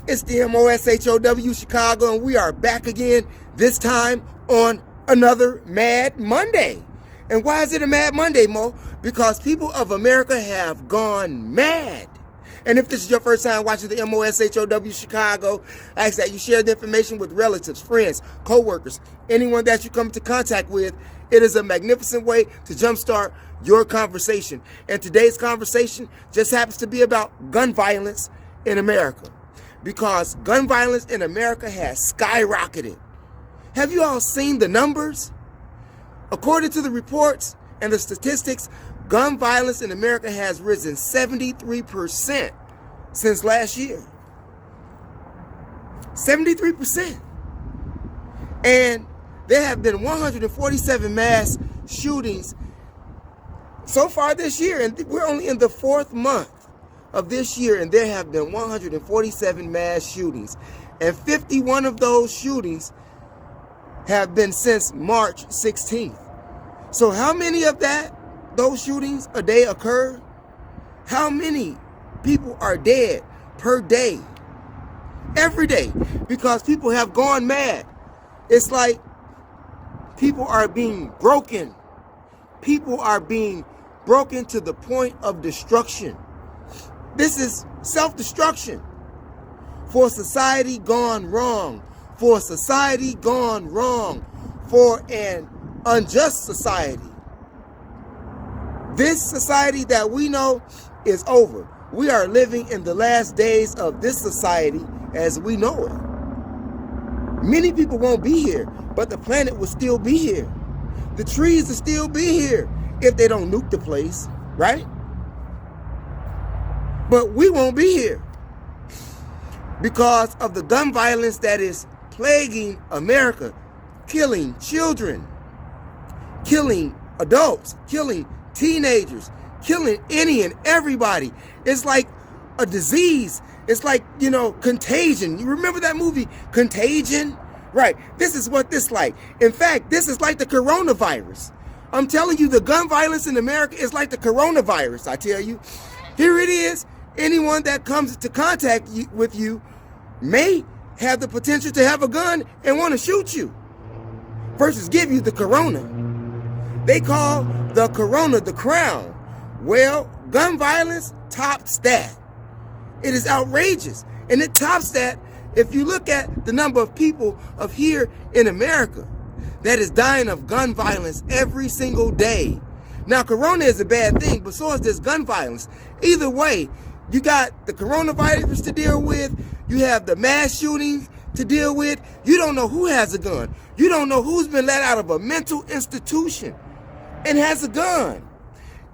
It's the THEMOSHOW Chicago, and we are back again, this time on another Mad Monday. And why is it a Mad Monday, Mo? Because people of America have gone mad. And if this is your first time watching the THEMOSHOW Chicago, I ask that you share the information with relatives, friends, co-workers, anyone that you come into contact with. It is a magnificent way to jumpstart your conversation. And today's conversation just happens to be about gun violence in America. Because gun violence in America has skyrocketed. Have you all seen the numbers? According to the reports and the statistics, gun violence in America has risen 73% since last year. 73%. And there have been 147 mass shootings so far this year, and we're only in the fourth month of this year, and there have been 147 mass shootings, and 51 of those shootings have been since March 16th. So how many of those shootings a day occur? How many people are dead per day? Every day, because people have gone mad. It's like people are being broken. People are being broken to the point of destruction. This is self-destruction for a society gone wrong, for a society gone wrong, for an unjust society. This society that we know is over. We are living in the last days of this society as we know it. Many people won't be here, but the planet will still be here. The trees will still be here if they don't nuke the place, right? But we won't be here because of the gun violence that is plaguing America, killing children, killing adults, killing teenagers, killing any and everybody. It's like a disease. It's like, Contagion. You remember that movie, Contagion? Right. This is what this like. In fact, this is like the coronavirus. I'm telling you, the gun violence in America is like the coronavirus, I tell you. Here it is. Anyone that comes into contact with you may have the potential to have a gun and want to shoot you versus give you the corona. They call the corona the crown. Well, gun violence tops that. It is outrageous. And it tops that if you look at the number of people of here in America that is dying of gun violence every single day. Now, corona is a bad thing, but so is this gun violence. Either way, you got the coronavirus to deal with. You have the mass shootings to deal with. You don't know who has a gun. You don't know who's been let out of a mental institution and has a gun.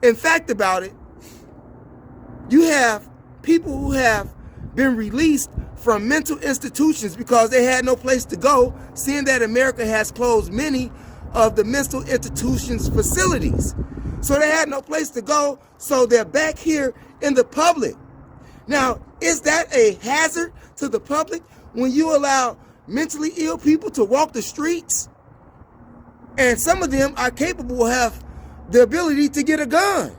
In fact about it, you have people who have been released from mental institutions because they had no place to go, seeing that America has closed many of the mental institutions facilities. So they had no place to go, so they're back here in the public. Now, is that a hazard to the public when you allow mentally ill people to walk the streets? And some of them are capable of have the ability to get a gun.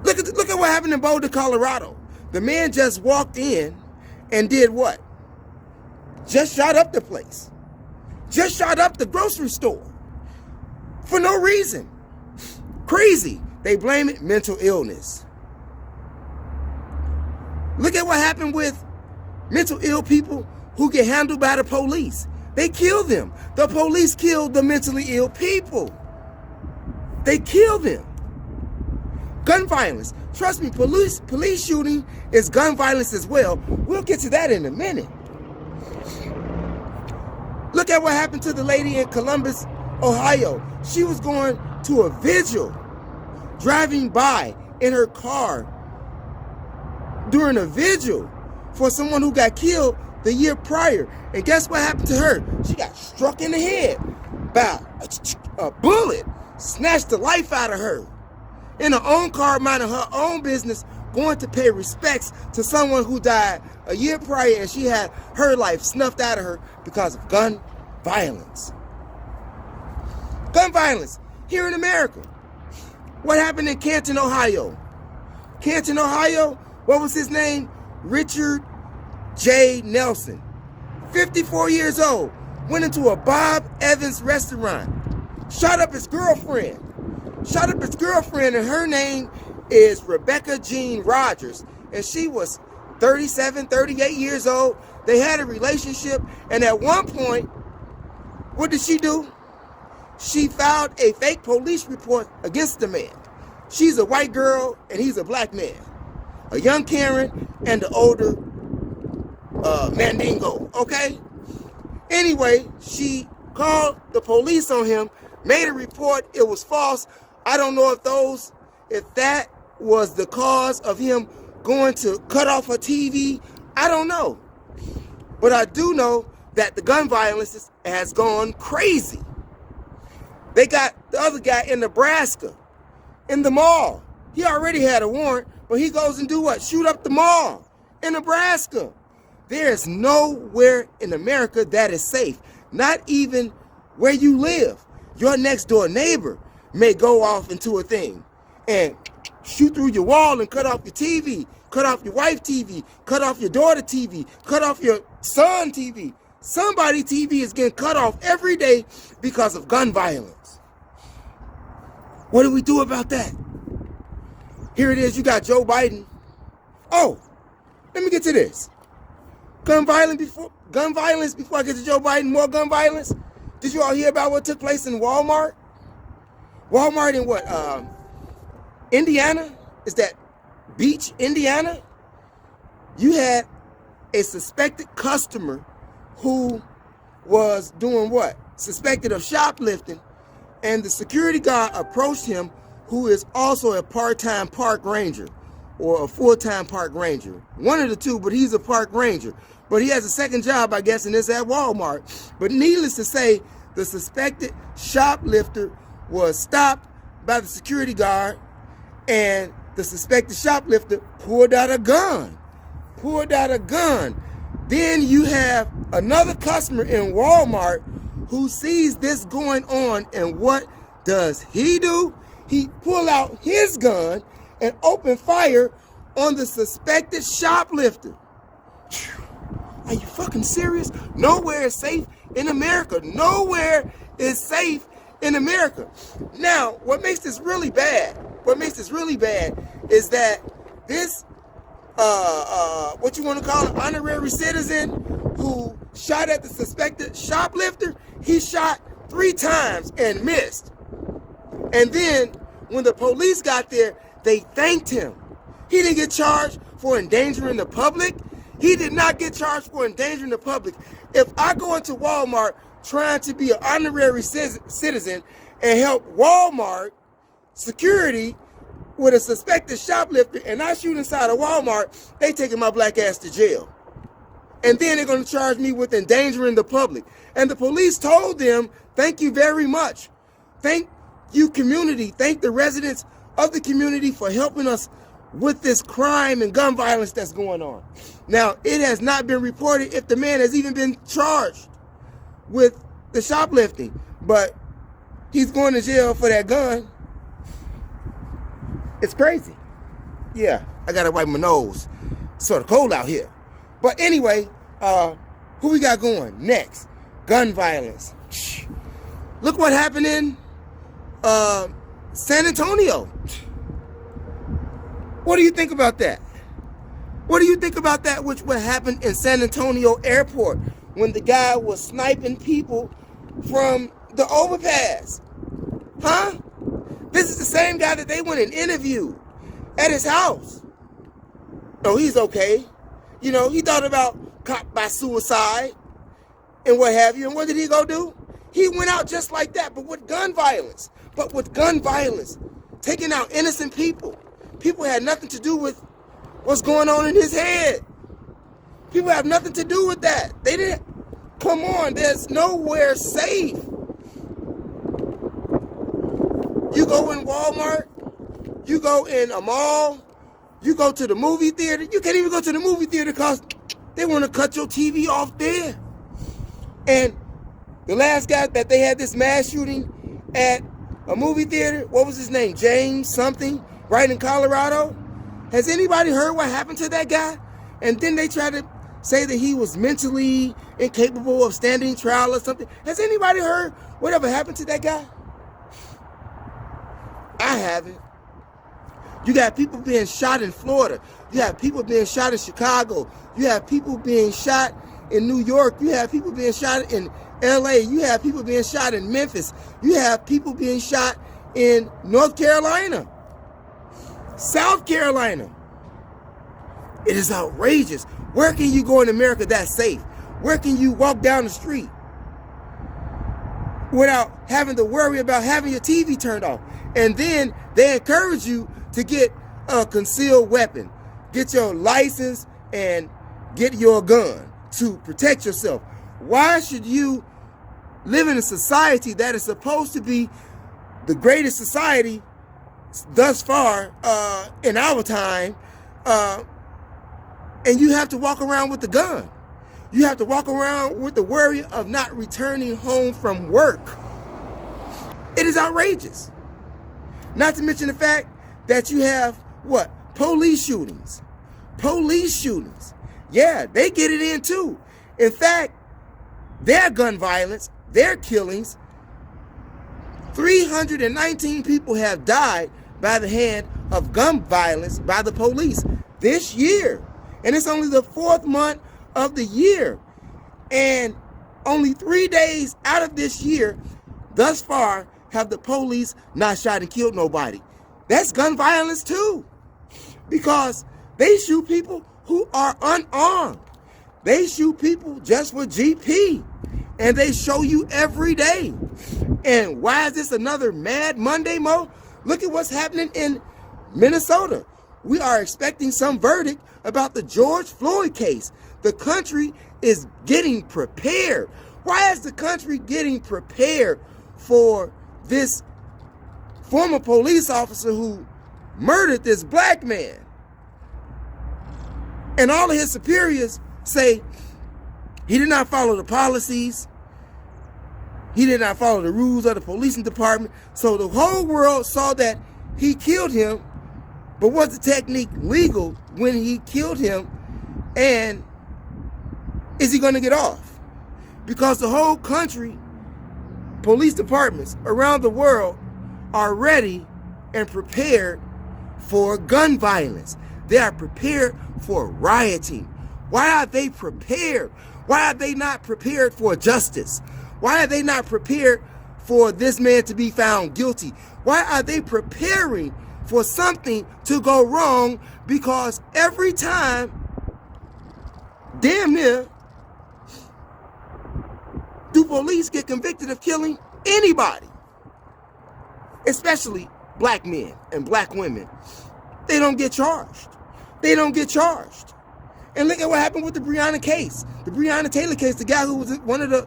Look at what happened in Boulder, Colorado. The man just walked in and did what? Just shot up the place. Just shot up the grocery store. For no reason. Crazy. They blame it mental illness. Look at what happened with mental ill people who get handled by the police. They kill them. The police killed the mentally ill people. They kill them. Gun violence. Trust me, police shooting is gun violence as well. We'll get to that in a minute. Look at what happened to the lady in Columbus, Ohio. She was going to a vigil, driving by in her car during a vigil for someone who got killed the year prior. And guess what happened to her? She got struck in the head by a bullet, snatched the life out of her. In her own car, minding her own business, going to pay respects to someone who died a year prior, and she had her life snuffed out of her because of gun violence. Gun violence here in America. What happened in Canton, Ohio? Canton, Ohio, what was his name? Richard J. Nelson, 54 years old, went into a Bob Evans restaurant, shot up his girlfriend. And her name is Rebecca Jean Rogers. And she was 37, 38 years old. They had a relationship. And at one point, what did she do? She filed a fake police report against the man. She's a white girl and he's a black man. A young Karen and the older Mandingo, okay? Anyway, she called the police on him, made a report. It was false. I don't know if that was the cause of him going to cut off her TV. I don't know. But I do know that the gun violence has gone crazy. They got the other guy in Nebraska, in the mall. He already had a warrant, but he goes and do what? Shoot up the mall in Nebraska. There is nowhere in America that is safe. Not even where you live. Your next door neighbor may go off into a thing and shoot through your wall and cut off your TV, cut off your wife's TV, cut off your daughter's TV, cut off your son's TV. Somebody's TV is getting cut off every day because of gun violence. What do we do about that? Here it is, you got Joe Biden. Oh, let me get to this. Gun violence before I get to Joe Biden, more gun violence. Did you all hear about what took place in Walmart? Walmart in what? Indiana? Is that Beach, Indiana? You had a suspected customer who was doing what? Suspected of shoplifting. And the security guard approached him, who is also a part-time park ranger or a full-time park ranger. One of the two, but he's a park ranger. But he has a second job, I guess, and it's at Walmart. But needless to say, the suspected shoplifter was stopped by the security guard, and the suspected shoplifter pulled out a gun. Then you have another customer in Walmart who sees this going on, and what does he do? He pull out his gun and open fire on the suspected shoplifter. Are you fucking serious? Nowhere is safe in America. Nowhere is safe in America. Now, what makes this really bad is that this, what you want to call an honorary citizen who shot at the suspected shoplifter, he shot 3 times and missed. And then when the police got there, they thanked him. He didn't get charged for endangering the public. He did not get charged for endangering the public. If I go into Walmart trying to be an honorary citizen and help Walmart security with a suspected shoplifter and I shoot inside a Walmart, they taking my black ass to jail. And then they're going to charge me with endangering the public. And the police told them, thank you very much. Thank you, community. Thank the residents of the community for helping us with this crime and gun violence that's going on. Now, it has not been reported if the man has even been charged with the shoplifting, but he's going to jail for that gun. It's crazy. Yeah, I gotta wipe my nose. It's sort of cold out here. But anyway, who we got going next? Gun violence. Look what happened in San Antonio. What do you think about that? What do you think about that, what happened in San Antonio airport when the guy was sniping people from the overpass? Huh? This is the same guy that they went and interviewed at his house. Oh, he's okay. You know, he thought about cop by suicide and what have you. And what did he go do? He went out just like that, but with gun violence. Taking out innocent people. People had nothing to do with what's going on in his head. People have nothing to do with that. They didn't. Come on, there's nowhere safe. You go in Walmart, you go in a mall, you go to the movie theater. You can't even go to the movie theater because they want to cut your TV off there. And the last guy that they had this mass shooting at a movie theater, what was his name? James something, right in Colorado. Has anybody heard what happened to that guy? And then they try to say that he was mentally incapable of standing trial or something. Has anybody heard whatever happened to that guy? I haven't. You got people being shot in Florida. You have people being shot in Chicago. You have people being shot in New York. You have people being shot in LA. You have people being shot in Memphis. You have people being shot in North Carolina, South Carolina. It is outrageous. Where can you go in America that's safe? Where can you walk down the street without having to worry about having your TV turned off? And then they encourage you to get a concealed weapon, get your license, and get your gun to protect yourself. Why should you live in a society that is supposed to be the greatest society thus far in our time, and you have to walk around with the gun? You have to walk around with the worry of not returning home from work. It is outrageous. Not to mention the fact that you have, what? Police shootings. Police shootings. Yeah, they get it in too. In fact, their gun violence, their killings, 319 people have died by the hand of gun violence by the police this year. And it's only the 4th month of the year. And only 3 days out of this year, thus far, have the police not shot and killed nobody. That's gun violence too. Because they shoot people who are unarmed. They shoot people just for GP. And they show you every day. And why is this another Mad Monday, Mo? Look at what's happening in Minnesota. We are expecting some verdict about the George Floyd case. The country is getting prepared. Why is the country getting prepared for this former police officer who murdered this black man? And all of his superiors say he did not follow the policies. He did not follow the rules of the policing department. So the whole world saw that he killed him. But was the technique legal when he killed him? And is he going to get off? Because the whole country, police departments around the world are ready and prepared for gun violence. They are prepared for rioting. Why are they prepared? Why are they not prepared for justice? Why are they not prepared for this man to be found guilty? Why are they preparing for something to go wrong? Because every time, damn near, do police get convicted of killing anybody, especially black men and black women. They don't get charged. They don't get charged. And look at what happened with the Breonna case. The Breonna Taylor case, the guy who was one of the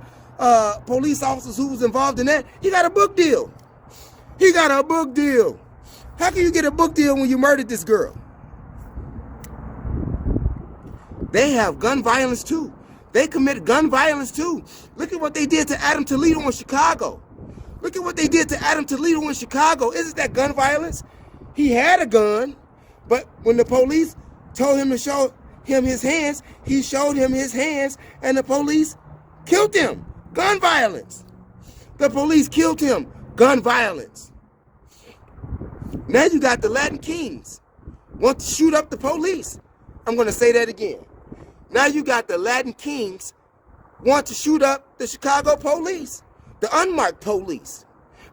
police officers who was involved in that, he got a book deal. He got a book deal. How can you get a book deal when you murdered this girl? They have gun violence too. They commit gun violence too. Look at what they did to Adam Toledo in Chicago. Look at what they did to Adam Toledo in Chicago. Isn't that gun violence? He had a gun, but when the police told him to show him his hands, he showed him his hands, and the police killed him. Gun violence. The police killed him. Gun violence. Now you got the Latin Kings want to shoot up the police. I'm going to say that again. Now you got the Latin Kings want to shoot up the Chicago police, the unmarked police,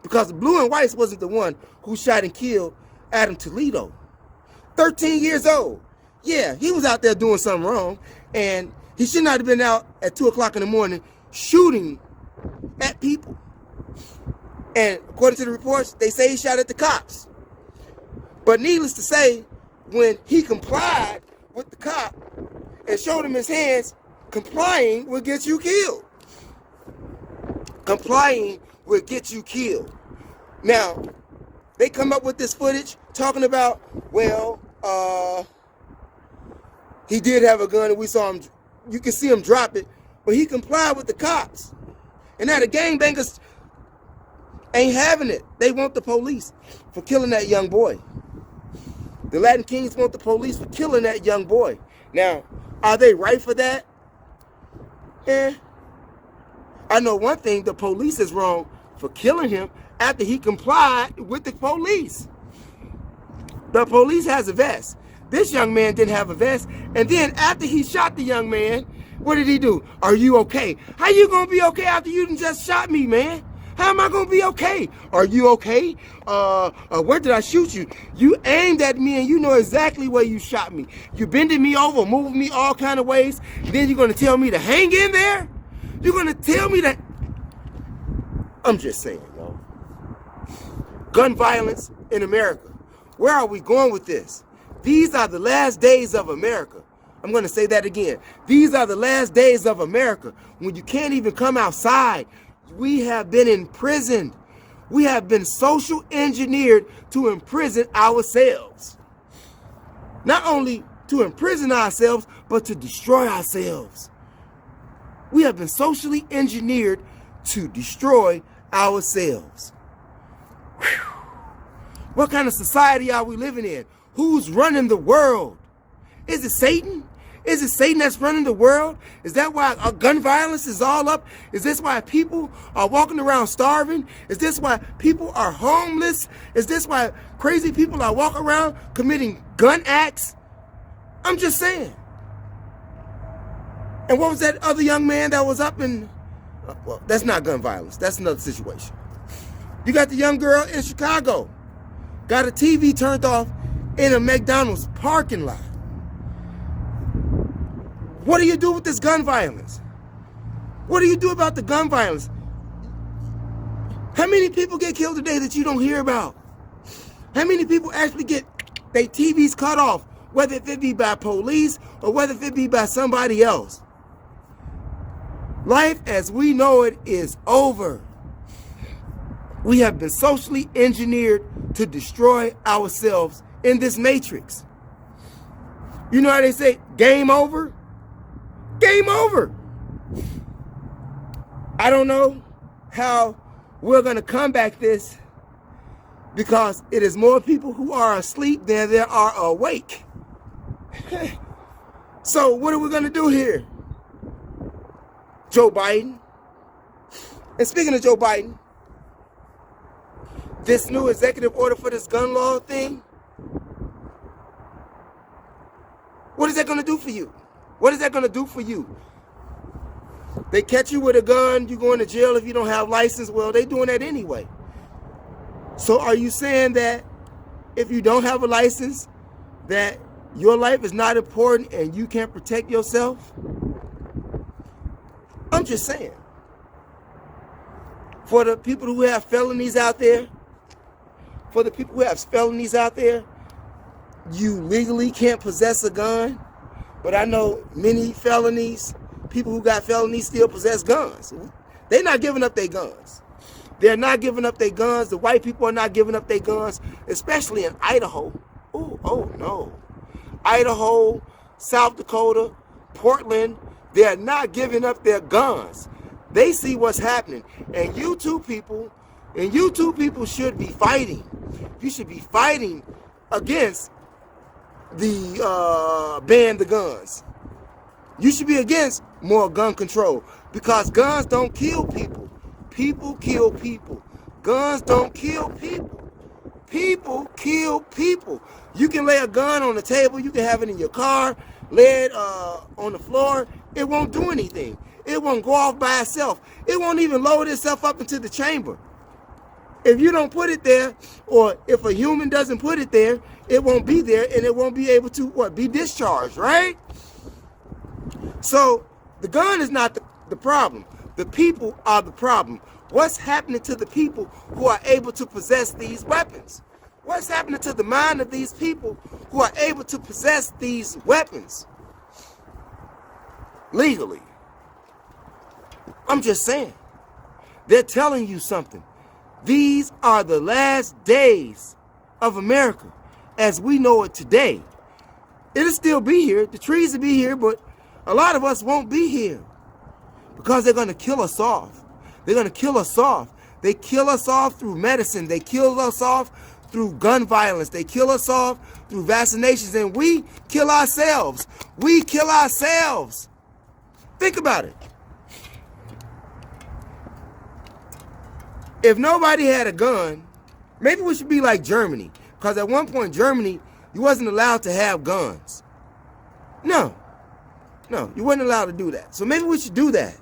because the blue and whites wasn't the one who shot and killed Adam Toledo. 13 years old. Yeah, he was out there doing something wrong, and he should not have been out at 2 o'clock in the morning shooting at people. And according to the reports, they say he shot at the cops. But needless to say, when he complied with the cop and showed him his hands, complying will get you killed. Complying will get you killed. Now, they come up with this footage talking about, well, he did have a gun and we saw him, you can see him drop it, but he complied with the cops. And now the gangbangers ain't having it. They want the police for killing that young boy. The Latin Kings want the police for killing that young boy. Now, are they right for that? And I know one thing, the police is wrong for killing him after he complied with the police. The police has a vest. This young man didn't have a vest. And then after he shot the young man, what did he do? Are you okay? How you gonna be okay after you just shot me, man? How am I gonna be okay? Are you okay? Where did I shoot you? You aimed at me and you know exactly where you shot me. You bending me over, moving me all kind of ways. Then you're gonna tell me to hang in there? You're gonna tell me that? I'm just saying, y'all. Gun violence in America. Where are we going with this? These are the last days of America. I'm going to say that again. These are the last days of America when you can't even come outside. We have been imprisoned. We have been social engineered to imprison ourselves. Not only to imprison ourselves, but to destroy ourselves. We have been socially engineered to destroy ourselves. Whew. What kind of society are we living in? Who's running the world? Is it Satan? Is it Satan that's running the world? Is that why gun violence is all up? Is this why people are walking around starving? Is this why people are homeless? Is this why crazy people are walking around committing gun acts? I'm just saying. And what was that other young man that was up in... well, that's not gun violence. That's another situation. You got the young girl in Chicago. Got a TV turned off in a McDonald's parking lot. What do you do with this gun violence? What do you do about the gun violence? How many people get killed today that you don't hear about? How many people actually get their TVs cut off, whether it be by police or whether it be by somebody else? Life as we know it is over. We have been socially engineered to destroy ourselves in this matrix. You know how they say, game over? Game over. I don't know how we're going to combat this because it is more people who are asleep than there are awake. So what are we going to do here? Joe Biden. And speaking of Joe Biden, this new executive order for this gun law thing, what is that going to do for you? What is that going to do for you? They catch you with a gun, you going to jail if you don't have license. Well, they doing that anyway. So are you saying that if you don't have a license, that your life is not important and you can't protect yourself? I'm just saying. For the people who have felonies out there, you legally can't possess a gun. But I know many felonies, people who got felonies still possess guns. They're not giving up their guns. They're not giving up their guns. The white people are not giving up their guns, especially in Idaho. Ooh, oh no. Idaho, South Dakota, Portland, they're not giving up their guns. They see what's happening. And you two people should be fighting. You should be fighting against the ban the guns. You should be against more gun control because guns don't kill people. People kill people. Guns don't kill people. People kill people. You can lay a gun on the table. You can have it in your car, lay it on the floor. It won't do anything. It won't go off by itself. It won't even load itself up into the chamber. If you don't put it there, or if a human doesn't put it there, it won't be there and it won't be able to be discharged, right? So the gun is not the problem. The people are the problem. What's happening to the people who are able to possess these weapons? What's happening to the mind of these people who are able to possess these weapons legally? I'm just saying. They're telling you something. These are the last days of America as we know it today. It'll still be here. The trees will be here, but a lot of us won't be here because they're going to kill us off. They're going to kill us off. They kill us off through medicine. They kill us off through gun violence. They kill us off through vaccinations, and we kill ourselves. We kill ourselves. Think about it. If nobody had a gun, maybe we should be like Germany. Because at one point, Germany, you wasn't allowed to have guns. No, you weren't allowed to do that. So maybe we should do that.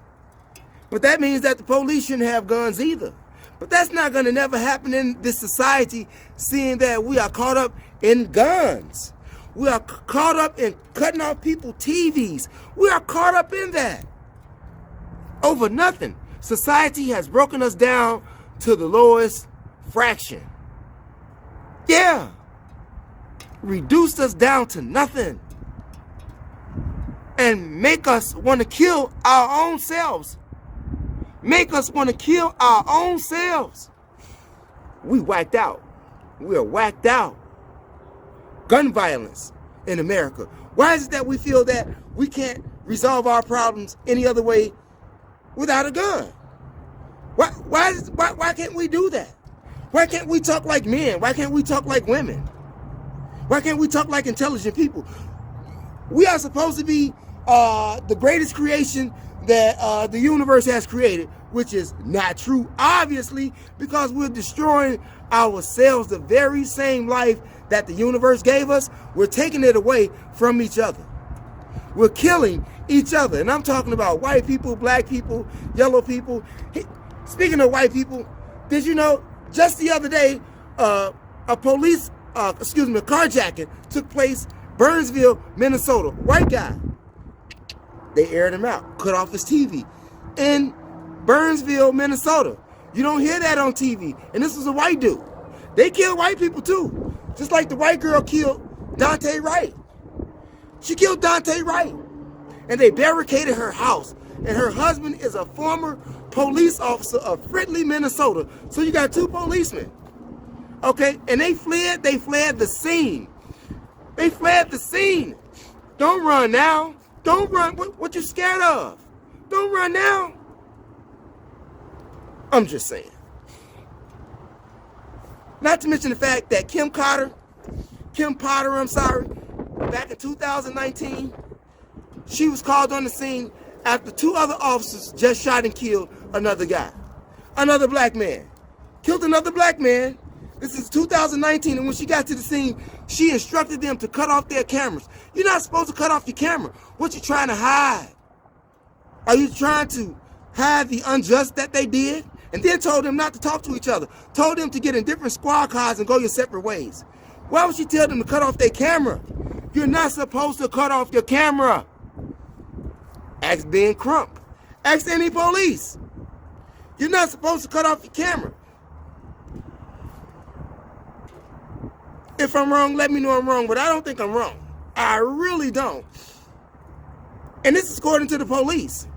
But that means that the police shouldn't have guns either. But that's not going to never happen in this society, seeing that we are caught up in guns. We are caught up in cutting off people's TVs. We are caught up in that. Over nothing. Society has broken us down to the lowest fraction. Yeah. Reduced us down to nothing. And make us want to kill our own selves. Make us want to kill our own selves. We whacked out. We are whacked out. Gun violence in America. Why is it that we feel that we can't resolve our problems any other way without a gun? Why can't we do that? Why can't we talk like men? Why can't we talk like women? Why can't we talk like intelligent people? We are supposed to be the greatest creation that the universe has created, which is not true, obviously, because we're destroying ourselves. The very same life that the universe gave us, we're taking it away from each other. We're killing each other. And I'm talking about white people, black people, yellow people. Speaking of white people, did you know just the other day, a carjacking took place, Burnsville, Minnesota. White guy. They aired him out, cut off his TV in Burnsville, Minnesota. You don't hear that on TV. And this was a white dude. They kill white people too. Just like the white girl killed Dante Wright. She killed Dante Wright. And they barricaded her house. And her husband is a former police officer of Fridley, Minnesota. So you got two policemen. Okay? And they fled the scene. They fled the scene. Don't run now. Don't run. What you scared of? Don't run now. I'm just saying. Not to mention the fact that Kim Potter, back in 2019, she was called on the scene after two other officers just shot and killed another guy. Another black man. Killed another black man. This is 2019, and when she got to the scene, she instructed them to cut off their cameras. You're not supposed to cut off your camera. What you trying to hide? Are you trying to hide the unjust that they did? And then told them not to talk to each other. Told them to get in different squad cars and go your separate ways. Why would she tell them to cut off their camera? You're not supposed to cut off your camera. Ask Ben Crump. Ask any police. You're not supposed to cut off your camera. If I'm wrong, let me know I'm wrong, but I don't think I'm wrong. I really don't. And this is according to the police.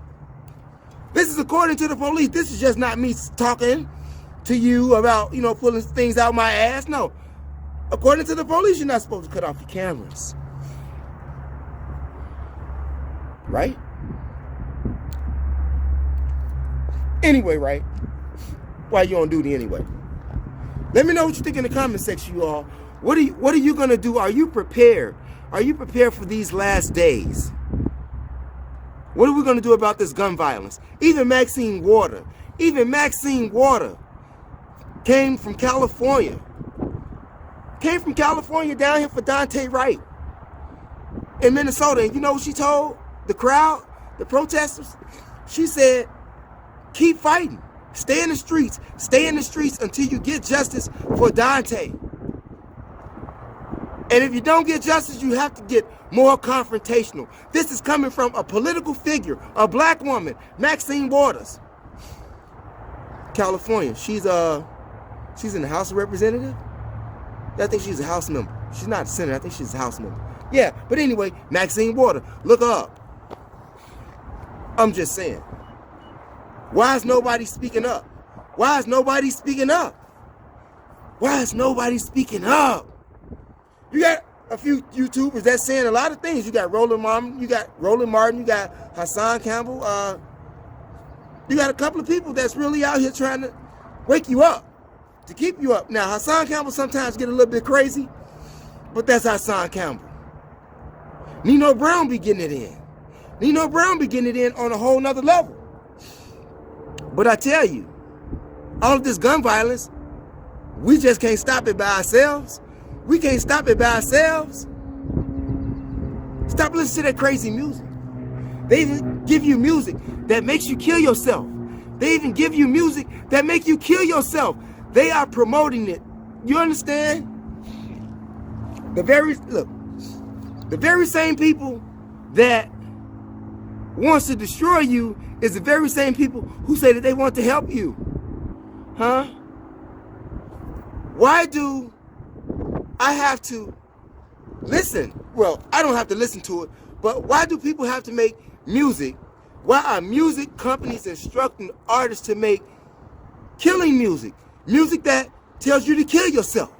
This is according to the police. This is just not me talking to you about, pulling things out my ass. No. According to the police, you're not supposed to cut off your cameras. Right? Anyway, right? Why you on duty anyway? Let me know what you think in the comment section, you all. What are you going to do? Are you prepared? Are you prepared for these last days? What are we going to do about this gun violence? Even Maxine Waters came from California. Came from California down here for Dante Wright in Minnesota. And you know what she told the crowd, the protesters? She said, keep fighting. Stay in the streets. Stay in the streets until you get justice for Dante. And if you don't get justice, you have to get more confrontational. This is coming from a political figure, a black woman, Maxine Waters. California. She's in the House of Representatives. I think she's a House member. She's not a senator. I think she's a House member. Yeah, but anyway, Maxine Waters. Look her up. I'm just saying. Why is nobody speaking up? Why is nobody speaking up? Why is nobody speaking up? You got a few YouTubers that's saying a lot of things. You got Roland Martin, you got Hassan Campbell. You got a couple of people that's really out here trying to wake you up, to keep you up. Now, Hassan Campbell sometimes get a little bit crazy, but that's Hassan Campbell. Nino Brown be getting it in. Nino Brown be getting it in on a whole nother level. But I tell you, all of this gun violence, we just can't stop it by ourselves. We can't stop it by ourselves. Stop listening to that crazy music. They even give you music that makes you kill yourself. They even give you music that make you kill yourself. They are promoting it. You understand? The very same people that wants to destroy you is the very same people who say that they want to help you. Huh? Why do I have to listen? Well, I don't have to listen to it, but why do people have to make music? Why are music companies instructing artists to make killing music? Music that tells you to kill yourself.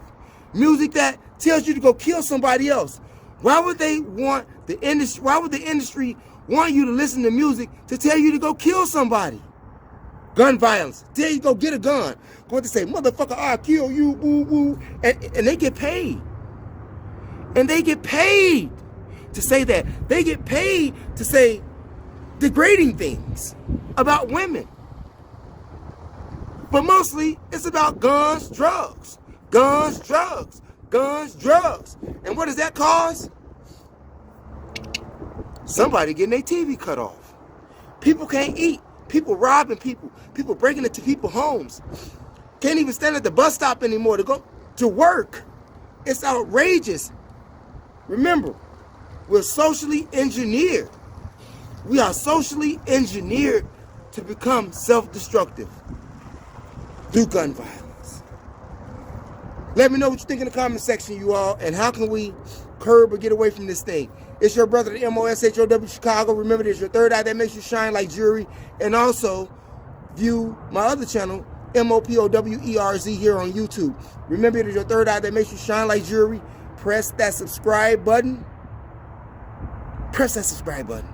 Music that tells you to go kill somebody else. Why would they want the industry? Why would the industry want you to listen to music to tell you to go kill somebody? Gun violence. Tell you to go get a gun. Going to say, motherfucker, I'll kill you, woo woo. And they get paid. And they get paid to say that. They get paid to say degrading things about women. But mostly it's about guns, drugs. Guns, drugs. Guns, drugs. And what does that cause? Somebody getting their TV cut off. People can't eat. People robbing people. People breaking into people's homes. Can't even stand at the bus stop anymore to go to work. It's outrageous. Remember, we're socially engineered. We are socially engineered to become self-destructive through gun violence. Let me know what you think in the comment section, you all, and how can we curb or get away from this thing. It's your brother, the MOSHOW Chicago. Remember, there's your third eye that makes you shine like jewelry. And also, view my other channel, MOPOWERZ, here on YouTube. Remember, there's your third eye that makes you shine like jewelry. Press that subscribe button. Press that subscribe button.